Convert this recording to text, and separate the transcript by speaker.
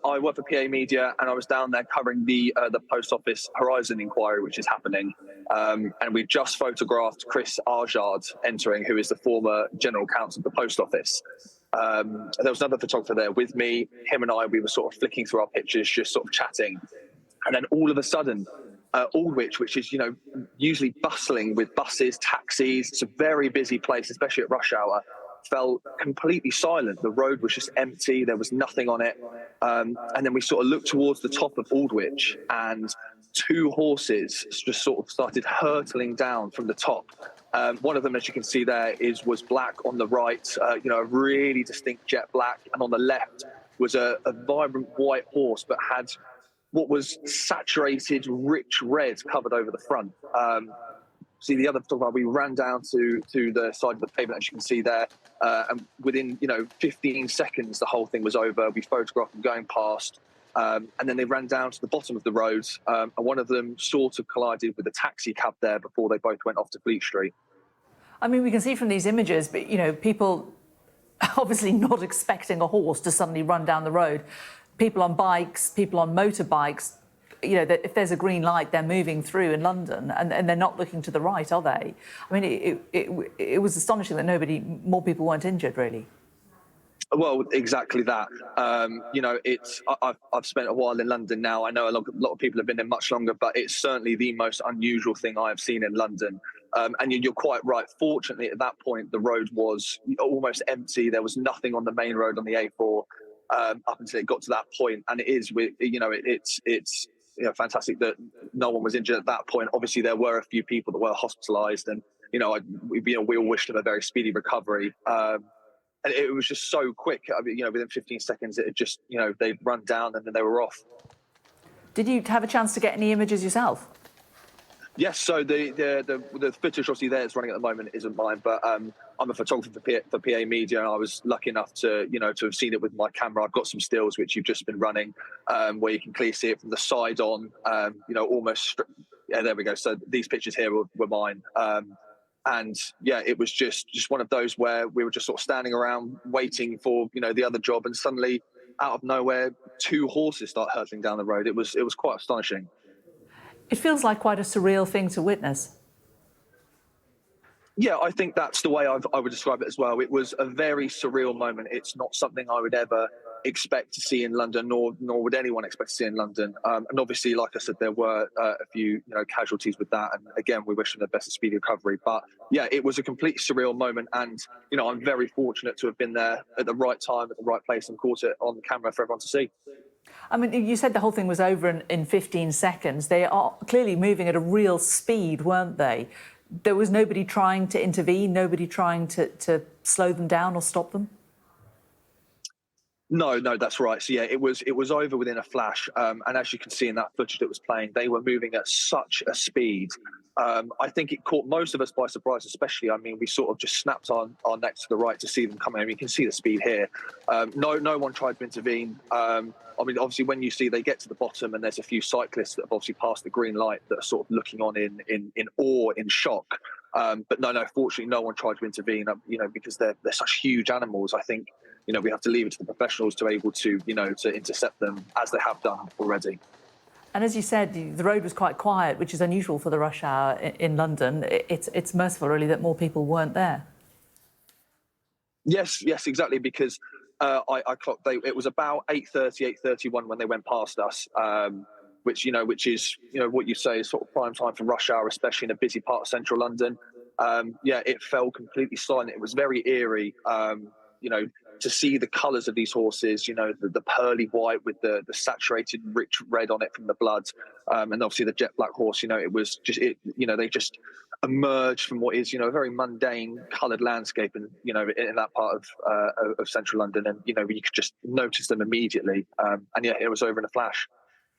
Speaker 1: I work for PA Media, and I was down there covering the Post Office Horizon inquiry, which is happening. And we just photographed Chris Arjard entering, who is the former general counsel of the Post Office. There was another photographer there with me. Him and I, we were sort of flicking through our pictures, just sort of chatting. And then all of a sudden, Aldwych, which is, usually bustling with buses, taxis, it's a very busy place, especially at rush hour, fell completely silent. The road was just empty. There was nothing on it. And then we sort of looked towards the top of Aldwych, and two horses just sort of started hurtling down from the top. One of them, as you can see there, was black on the right, a really distinct jet black. And on the left was a vibrant white horse, but had what was saturated, rich red covered over the front. See the other photographer, we ran down to the side of the pavement, as you can see there, and within 15 seconds the whole thing was over. We photographed them going past, and then they ran down to the bottom of the road, and one of them sort of collided with a taxi cab there before they both went off to Fleet Street.
Speaker 2: I mean, we can see from these images, but people obviously not expecting a horse to suddenly run down the road. People on bikes, people on motorbikes, that if there's a green light, they're moving through in London, and they're not looking to the right, are they? I mean, it was astonishing that more people weren't injured, really.
Speaker 1: Well, exactly that. I've spent a while in London now. I know a lot of people have been there much longer, but it's certainly the most unusual thing I have seen in London. And you're quite right. Fortunately, at that point, the road was almost empty. There was nothing on the main road on the A4 up until it got to that point. And it is, it's fantastic that no one was injured at that point. Obviously, there were a few people that were hospitalised, and we all wished them a very speedy recovery. And it was just so quick. I mean, within 15 seconds, it just, they'd run down and then they were off.
Speaker 2: Did you have a chance to get any images yourself?
Speaker 1: Yes. So the footage obviously there is running at the moment isn't mine, but I'm a photographer for PA Media, and I was lucky enough to to have seen it with my camera. I've got some stills which you've just been running, where you can clearly see it from the side on. Almost. Yeah, there we go. So these pictures here were mine. And yeah, it was just one of those where we were just sort of standing around waiting for the other job, and suddenly, out of nowhere, two horses start hurtling down the road. It was quite astonishing.
Speaker 2: It feels like quite a surreal thing to witness.
Speaker 1: Yeah, I think that's the way I would describe it as well. It was a very surreal moment. It's not something I would ever expect to see in London, nor would anyone expect to see in London. And obviously, like I said, there were a few casualties with that. And again, we wish them the best of speedy recovery. But yeah, it was a completely surreal moment. And I'm very fortunate to have been there at the right time, at the right place, and caught it on camera for everyone to see.
Speaker 2: I mean, you said the whole thing was over in 15 seconds. They are clearly moving at a real speed, weren't they? There was nobody trying to intervene, nobody trying to slow them down or stop them?
Speaker 1: No, that's right. So yeah, it was over within a flash. And as you can see in that footage that was playing, they were moving at such a speed. I think it caught most of us by surprise, especially. I mean, we sort of just snapped our necks to the right to see them coming. I mean, you can see the speed here. No one tried to intervene. I mean, obviously, when you see they get to the bottom and there's a few cyclists that have obviously passed the green light that are sort of looking on in awe, in shock. But no, fortunately, no one tried to intervene, because they're such huge animals. I think, we have to leave it to the professionals to be able to, to intercept them, as they have done already.
Speaker 2: And as you said, the road was quite quiet, which is unusual for the rush hour in London. It's merciful, really, that more people weren't there.
Speaker 1: Yes, exactly, because I clocked it was about 8:30, 8:31 when they went past us, which is what you say is sort of prime time for rush hour, especially in a busy part of central London. It fell completely silent. It was very eerie. To see the colours of these horses, the pearly white with the saturated rich red on it from the blood, and obviously the jet black horse, it was just, they just emerged from what is, a very mundane coloured landscape, and, in that part of central London, and, you could just notice them immediately. And yeah, it was over in a flash.